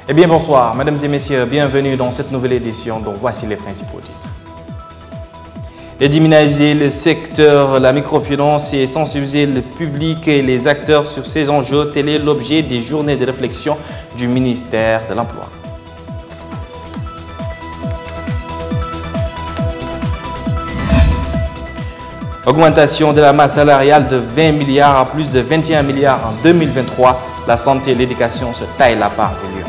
Eh bien bonsoir, mesdames et messieurs, bienvenue dans cette nouvelle édition, dont voici les principaux titres. Et dynamiser le secteur, la microfinance et sensibiliser le public et les acteurs sur ces enjeux, tel est l'objet des journées de réflexion du ministère de l'Emploi. Augmentation de la masse salariale de 20 milliards à plus de 21 milliards en 2023. La santé et l'éducation se taillent la part du lion.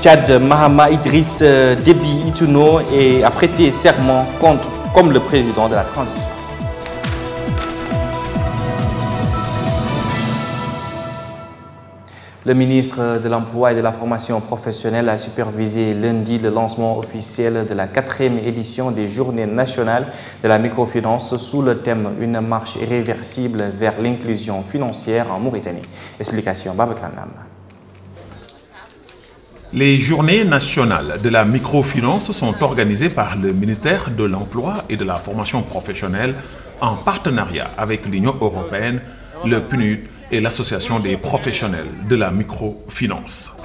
Tchad, Mahama Idriss Déby Itouno a prêté serment comme le président de la transition. Le ministre de l'Emploi et de la Formation professionnelle a supervisé lundi le lancement officiel de la 4e édition des Journées nationales de la microfinance sous le thème « Une marche irréversible vers l'inclusion financière en Mauritanie ». Explication Babacar Nam. Les Journées nationales de la microfinance sont organisées par le ministère de l'Emploi et de la Formation professionnelle en partenariat avec l'Union européenne, le PNUD et l'Association des professionnels de la microfinance.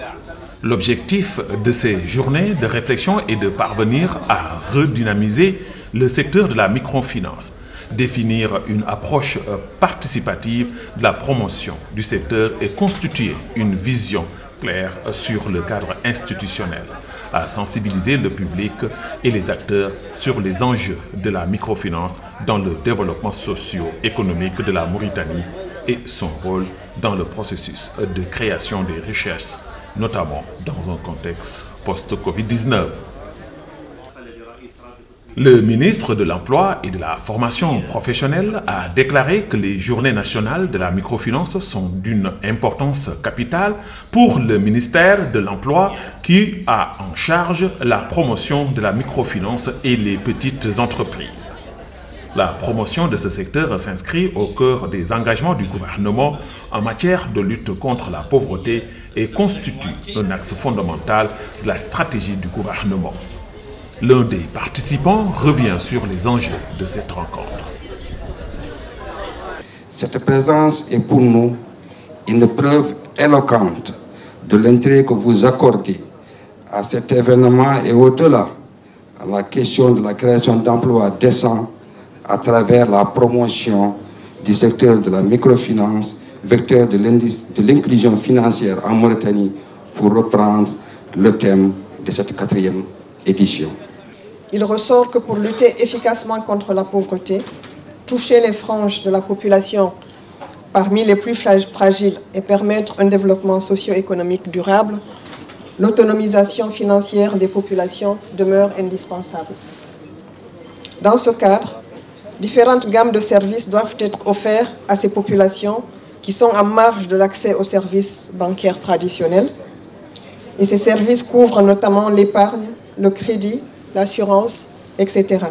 L'objectif de ces journées de réflexion est de parvenir à redynamiser le secteur de la microfinance, définir une approche participative de la promotion du secteur et constituer une vision claire sur le cadre institutionnel, à sensibiliser le public et les acteurs sur les enjeux de la microfinance dans le développement socio-économique de la Mauritanie et son rôle dans le processus de création des richesses, notamment dans un contexte post-Covid-19. Le ministre de l'Emploi et de la Formation professionnelle a déclaré que les journées nationales de la microfinance sont d'une importance capitale pour le ministère de l'Emploi qui a en charge la promotion de la microfinance et les petites entreprises. La promotion de ce secteur s'inscrit au cœur des engagements du gouvernement en matière de lutte contre la pauvreté et constitue un axe fondamental de la stratégie du gouvernement. L'un des participants revient sur les enjeux de cette rencontre. Cette présence est pour nous une preuve éloquente de l'intérêt que vous accordez à cet événement et au-delà à la question de la création d'emplois décents à travers la promotion du secteur de la microfinance, vecteur de l'inclusion financière en Mauritanie, pour reprendre le thème de cette 4e édition. Il ressort que pour lutter efficacement contre la pauvreté, toucher les franges de la population parmi les plus fragiles et permettre un développement socio-économique durable, l'autonomisation financière des populations demeure indispensable. Dans ce cadre, différentes gammes de services doivent être offertes à ces populations qui sont en marge de l'accès aux services bancaires traditionnels. Et ces services couvrent notamment l'épargne, le crédit, l'assurance, etc.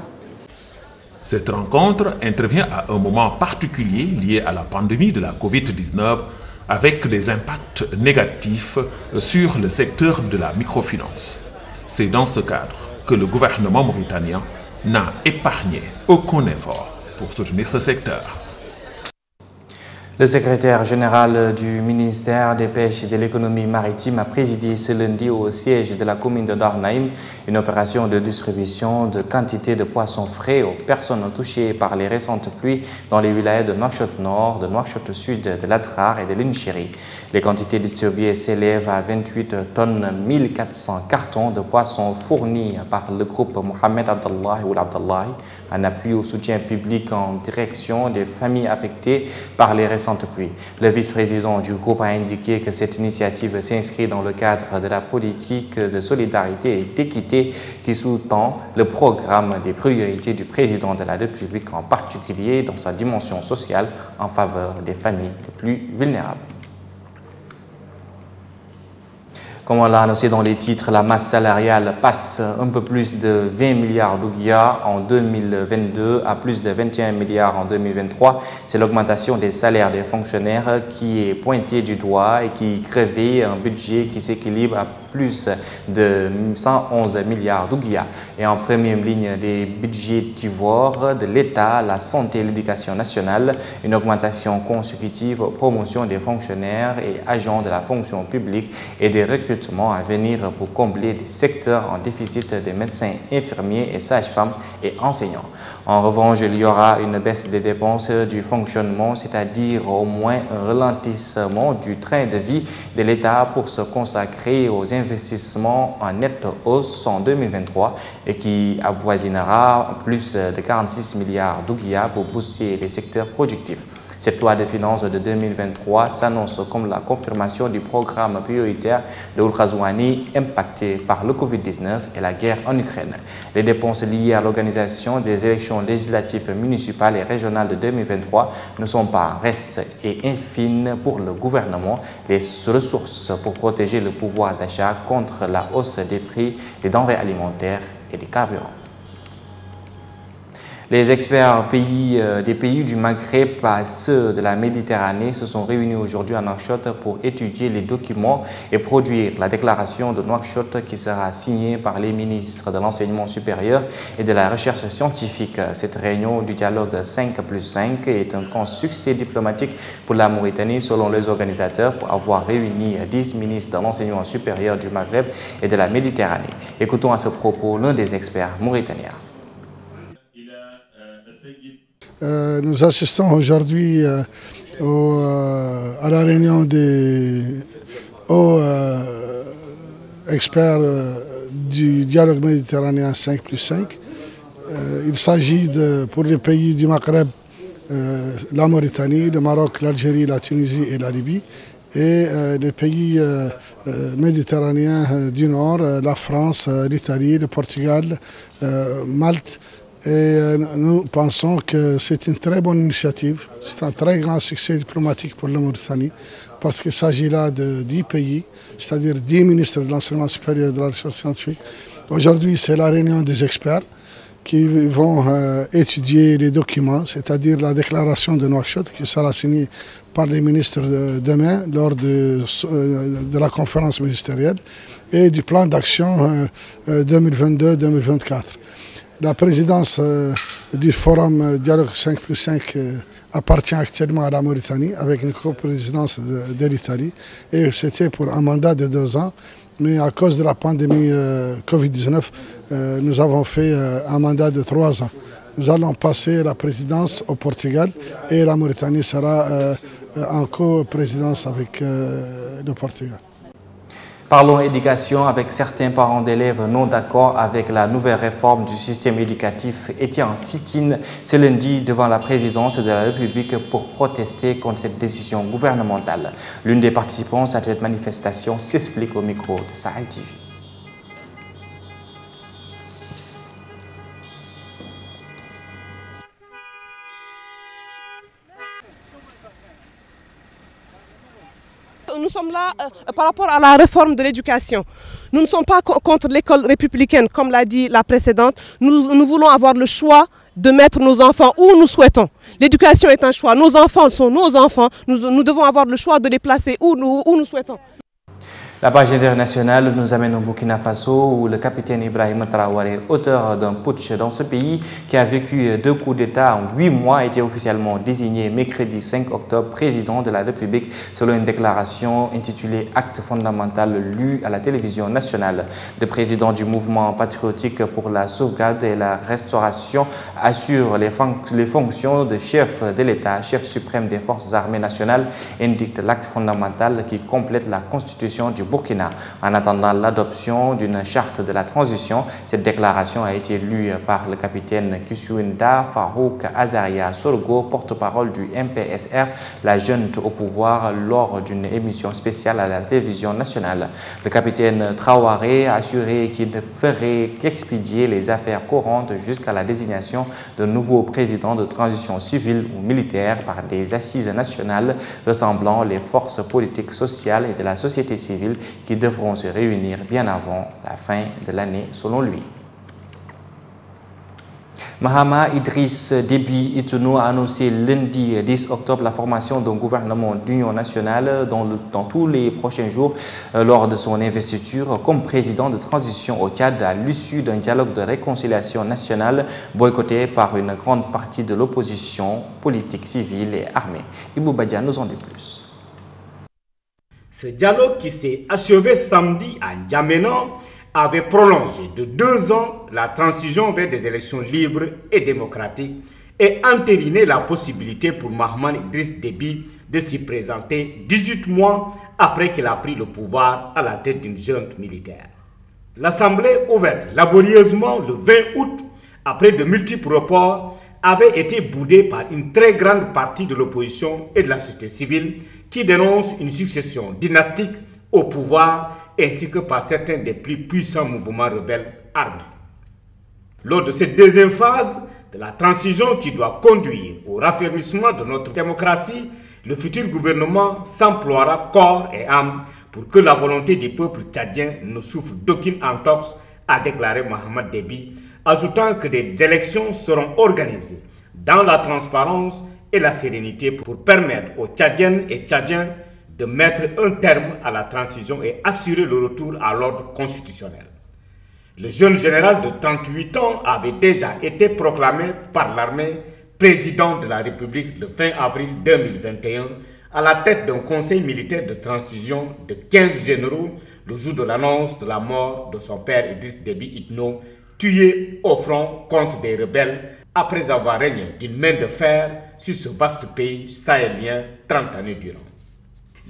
Cette rencontre intervient à un moment particulier lié à la pandémie de la Covid-19 avec des impacts négatifs sur le secteur de la microfinance. C'est dans ce cadre que le gouvernement mauritanien n'a épargné aucun effort pour soutenir ce secteur. Le secrétaire général du ministère des Pêches et de l'économie maritime a présidé ce lundi au siège de la commune de Darnaïm une opération de distribution de quantité de poissons frais aux personnes touchées par les récentes pluies dans les wilayas de Nouakchott Nord, de Nouakchott Sud, de l'Adrar et de l'Inchiri. Les quantités distribuées s'élèvent à 28 tonnes 1400 cartons de poissons fournis par le groupe Mohamed Abdallahi ou Abdallahi en appui au soutien public en direction des familles affectées par les récentes pluies. Le vice-président du groupe a indiqué que cette initiative s'inscrit dans le cadre de la politique de solidarité et d'équité qui sous-tend le programme des priorités du président de la République, en particulier dans sa dimension sociale en faveur des familles les plus vulnérables. Comme on l'a annoncé dans les titres, la masse salariale passe un peu plus de 20 milliards d'ouguiya en 2022 à plus de 21 milliards en 2023. C'est l'augmentation des salaires des fonctionnaires qui est pointée du doigt et qui crée un budget qui s'équilibre à plus de 111 milliards d'ouguiya. Et en première ligne des budgétivores de l'État, la santé et l'éducation nationale, une augmentation consécutive, promotion des fonctionnaires et agents de la fonction publique et des recrutements à venir pour combler les secteurs en déficit des médecins, infirmiers et sages-femmes et enseignants. En revanche, il y aura une baisse des dépenses du fonctionnement, c'est-à-dire au moins un ralentissement du train de vie de l'État pour se consacrer aux investissements en nette hausse en 2023 et qui avoisinera plus de 46 milliards d'ouguiya pour booster les secteurs productifs. Cette loi de finances de 2023 s'annonce comme la confirmation du programme prioritaire de Ould-Ghazouani impacté par le Covid-19 et la guerre en Ukraine. Les dépenses liées à l'organisation des élections législatives municipales et régionales de 2023 ne sont pas restes et infimes pour le gouvernement. Les ressources pour protéger le pouvoir d'achat contre la hausse des prix des denrées alimentaires et des carburants. Les experts des pays du Maghreb et ceux de la Méditerranée se sont réunis aujourd'hui à Nouakchott pour étudier les documents et produire la déclaration de Nouakchott qui sera signée par les ministres de l'enseignement supérieur et de la recherche scientifique. Cette réunion du dialogue 5+5 est un grand succès diplomatique pour la Mauritanie selon les organisateurs pour avoir réuni 10 ministres de l'enseignement supérieur du Maghreb et de la Méditerranée. Écoutons à ce propos l'un des experts mauritaniens. Nous assistons aujourd'hui à la réunion des hauts experts du dialogue méditerranéen 5+5. Il s'agit pour les pays du Maghreb, la Mauritanie, le Maroc, l'Algérie, la Tunisie et la Libye, et les pays méditerranéens du Nord, la France, l'Italie, le Portugal, Malte. Et nous pensons que c'est une très bonne initiative, c'est un très grand succès diplomatique pour la Mauritanie parce qu'il s'agit là de 10 pays, c'est-à-dire 10 ministres de l'enseignement supérieur et de la recherche scientifique. Aujourd'hui, c'est la réunion des experts qui vont étudier les documents, c'est-à-dire la déclaration de Nouakchott qui sera signée par les ministres demain lors de la conférence ministérielle et du plan d'action 2022-2024. La présidence du forum Dialogue 5+5 appartient actuellement à la Mauritanie avec une coprésidence de l'Italie et c'était pour un mandat de 2 ans. Mais à cause de la pandémie Covid-19, nous avons fait un mandat de 3 ans. Nous allons passer la présidence au Portugal et la Mauritanie sera en coprésidence avec le Portugal. Parlons éducation avec certains parents d'élèves non d'accord avec la nouvelle réforme du système éducatif étaient en sit-in ce lundi devant la présidence de la République pour protester contre cette décision gouvernementale. L'une des participants à cette manifestation s'explique au micro de Sahel TV. Nous sommes là par rapport à la réforme de l'éducation. Nous ne sommes pas contre l'école républicaine, comme l'a dit la précédente. Nous voulons avoir le choix de mettre nos enfants où nous souhaitons. L'éducation est un choix. Nos enfants sont nos enfants. Nous devons avoir le choix de les placer où nous souhaitons. La page internationale nous amène au Burkina Faso où le capitaine Ibrahima Traoré, auteur d'un putsch dans ce pays qui a vécu 2 coups d'État en 8 mois, a été officiellement désigné mercredi 5 octobre président de la République selon une déclaration intitulée « Acte fondamental » lue à la télévision nationale. Le président du mouvement patriotique pour la sauvegarde et la restauration assure les fonctions de chef de l'État, chef suprême des forces armées nationales, indique l'acte fondamental qui complète la constitution du Burkina. En attendant l'adoption d'une charte de la transition, cette déclaration a été lue par le capitaine Kisuinda Farouk Azaria Sorgo, porte-parole du MPSR, la junte au pouvoir, lors d'une émission spéciale à la télévision nationale. Le capitaine Traoré a assuré qu'il ne ferait qu'expédier les affaires courantes jusqu'à la désignation de nouveaux présidents de transition civile ou militaire par des assises nationales ressemblant les forces politiques, sociales et de la société civile qui devront se réunir bien avant la fin de l'année selon lui. Mahama Idriss Déby Itno a annoncé lundi 10 octobre la formation d'un gouvernement d'union nationale dans tous les prochains jours lors de son investiture comme président de transition au Tchad à l'issue d'un dialogue de réconciliation nationale boycotté par une grande partie de l'opposition politique, civile et armée. Ibou Badia nous en dit plus. Ce dialogue qui s'est achevé samedi à N'Djamena avait prolongé de 2 ans la transition vers des élections libres et démocratiques et entériné la possibilité pour Mahama Idriss Déby de s'y présenter 18 mois après qu'il a pris le pouvoir à la tête d'une junte militaire. L'Assemblée, ouverte laborieusement le 20 août, après de multiples reports, avait été boudée par une très grande partie de l'opposition et de la société civile qui dénonce une succession dynastique au pouvoir ainsi que par certains des plus puissants mouvements rebelles armés. Lors de cette deuxième phase de la transition qui doit conduire au raffermissement de notre démocratie, le futur gouvernement s'emploiera corps et âme pour que la volonté du peuple tchadien ne souffre d'aucune entorse, a déclaré Mahama Déby, ajoutant que des élections seront organisées dans la transparence et la sérénité pour permettre aux Tchadiennes et Tchadiens de mettre un terme à la transition et assurer le retour à l'ordre constitutionnel. Le jeune général de 38 ans avait déjà été proclamé par l'armée président de la République le 20 avril 2021 à la tête d'un conseil militaire de transition de 15 généraux le jour de l'annonce de la mort de son père Idriss Déby Itno, tué au front contre des rebelles après avoir régné d'une main de fer sur ce vaste pays sahélien 30 années durant.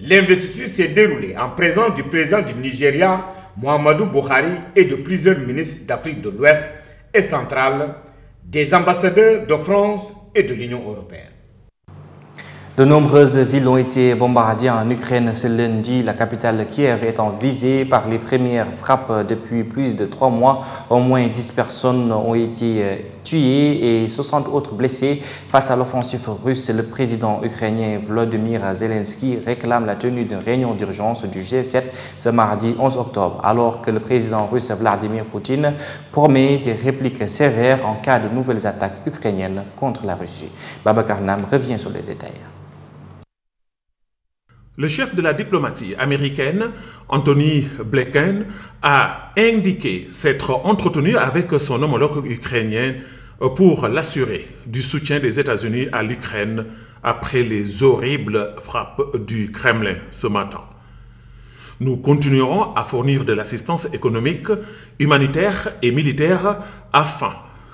L'investiture s'est déroulée en présence du président du Nigeria, Muhammadu Buhari, et de plusieurs ministres d'Afrique de l'Ouest et centrale, des ambassadeurs de France et de l'Union européenne. De nombreuses villes ont été bombardées en Ukraine ce lundi. La capitale Kiev étant visée par les premières frappes depuis plus de 3 mois. Au moins 10 personnes ont été tuées et 60 autres blessées. Face à l'offensive russe, le président ukrainien Volodymyr Zelensky réclame la tenue d'une réunion d'urgence du G7 ce mardi 11 octobre, alors que le président russe Vladimir Poutine promet des répliques sévères en cas de nouvelles attaques ukrainiennes contre la Russie. Babacar Nam revient sur les détails. Le chef de la diplomatie américaine, Anthony Blinken, a indiqué s'être entretenu avec son homologue ukrainien pour l'assurer du soutien des États-Unis à l'Ukraine après les horribles frappes du Kremlin ce matin. Nous continuerons à fournir de l'assistance économique, humanitaire et militaire afin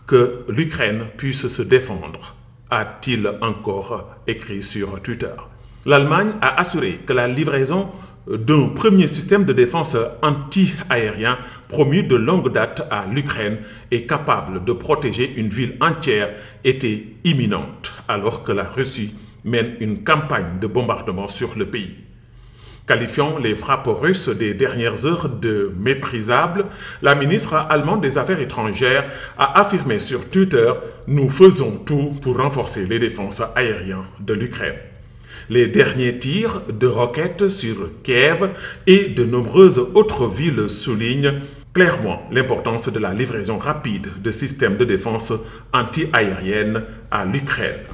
que l'Ukraine puisse se défendre, a-t-il encore écrit sur Twitter. L'Allemagne a assuré que la livraison d'un premier système de défense anti-aérien promis de longue date à l'Ukraine et capable de protéger une ville entière était imminente, alors que la Russie mène une campagne de bombardement sur le pays. Qualifiant les frappes russes des dernières heures de méprisables, la ministre allemande des Affaires étrangères a affirmé sur Twitter « Nous faisons tout pour renforcer les défenses aériennes de l'Ukraine ». Les derniers tirs de roquettes sur Kiev et de nombreuses autres villes soulignent clairement l'importance de la livraison rapide de systèmes de défense anti-aérienne à l'Ukraine.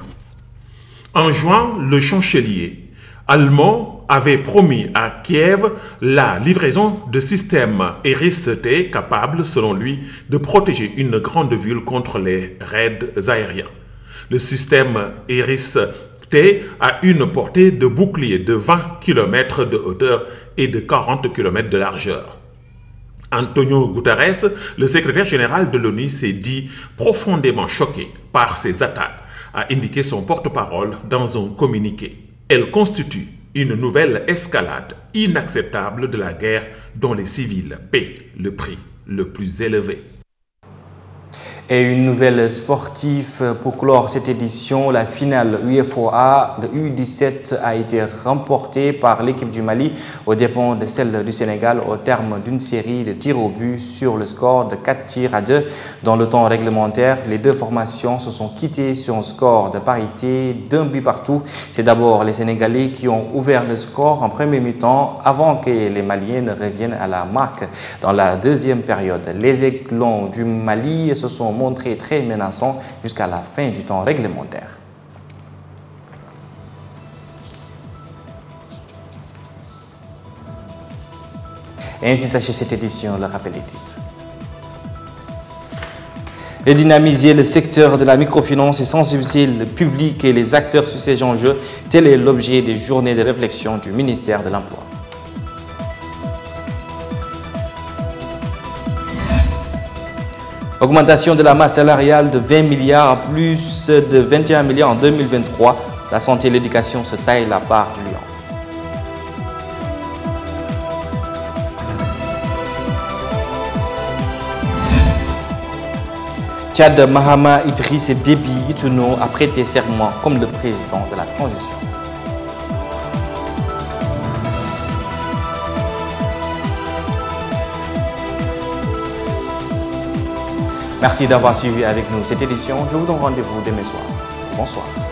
En juin, le chancelier allemand avait promis à Kiev la livraison de systèmes Iris-T capables, selon lui, de protéger une grande ville contre les raids aériens. Le système Iris-T a une portée de bouclier de 20 km de hauteur et de 40 km de largeur. Antonio Guterres, le secrétaire général de l'ONU, s'est dit profondément choqué par ces attaques, a indiqué son porte-parole dans un communiqué. Elle constitue une nouvelle escalade inacceptable de la guerre dont les civils paient le prix le plus élevé. Et une nouvelle sportive pour clore cette édition, la finale UFOA de U17 a été remportée par l'équipe du Mali aux dépens de celle du Sénégal au terme d'une série de tirs au but sur le score de 4-2. Dans le temps réglementaire, les deux formations se sont quittées sur un score de parité d'un but partout. C'est d'abord les Sénégalais qui ont ouvert le score en premier mi-temps avant que les Maliens ne reviennent à la marque dans la deuxième période. Les Aiglons du Mali se sont montré très menaçant jusqu'à la fin du temps réglementaire. Et ainsi s'achève cette édition, le rappel des titres. Et dynamiser le secteur de la microfinance et sensibiliser le public et les acteurs sur ces enjeux, tel est l'objet des journées de réflexion du ministère de l'Emploi. Augmentation de la masse salariale de 20 milliards à plus de 21 milliards en 2023. La santé et l'éducation se taillent la part du lion. Tchad Mahama Idriss Déby Itouno a prêté serment comme le président de la transition. Merci d'avoir suivi avec nous cette édition. Je vous donne rendez-vous demain soir. Bonsoir.